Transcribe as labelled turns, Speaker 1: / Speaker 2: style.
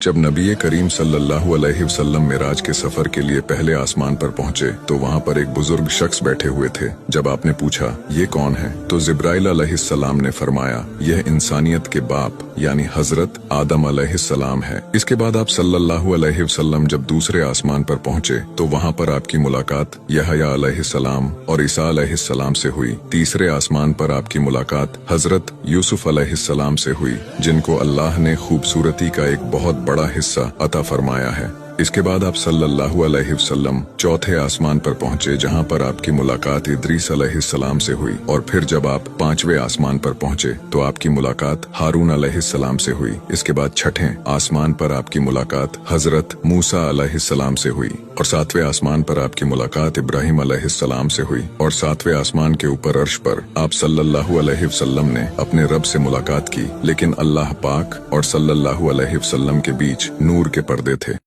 Speaker 1: जब नबी करीम सल्लल्लाहु अलैहि वसल्लम मिराज के सफर के लिए पहले आसमान पर पहुंचे तो वहां पर एक बुजुर्ग शख्स बैठे हुए थे। जब आपने पूछा ये कौन है तो जिब्राइल अलैहिस्सलाम ने फरमाया यह इंसानियत के बाप यानी हजरत आदम अलैहिस्सलाम है। इसके बाद आप सल्लल्लाहु अलैहि वसल्लम जब दूसरे आसमान पर पहुंचे तो वहां पर आपकी मुलाकात यहया अलैहिस्सलाम और ईसा अलैहिस्सलाम से हुई। तीसरे आसमान पर आपकी मुलाकात हजरत यूसुफ अलैहिस्सलाम से हुई, जिनको अल्लाह ने खूबसूरती का एक बहुत बड़ा हिस्सा अता फरमाया है। इसके बाद आप सल्लल्लाहु अलैहि वसल्लम चौथे आसमान पर पहुंचे जहां पर आपकी मुलाकात इद्रीस अलैहिस्सलाम से हुई, और फिर जब आप पांचवें आसमान पर पहुंचे तो आपकी मुलाकात हारून अलैहिस्सलाम से हुई। इसके बाद छठे आसमान पर आपकी मुलाकात हजरत मूसा अलैहिस्सलाम से हुई, और सातवें आसमान पर आपकी मुलाकात इब्राहिम अलैहिस्सलाम से हुई, और सातवें आसमान के ऊपर अर्श पर आप सल्लल्लाहु अलैहि वसल्लम ने अपने रब से मुलाकात की, लेकिन अल्लाह पाक और सल्लल्लाहु अलैहि वसल्लम के बीच नूर के पर्दे थे।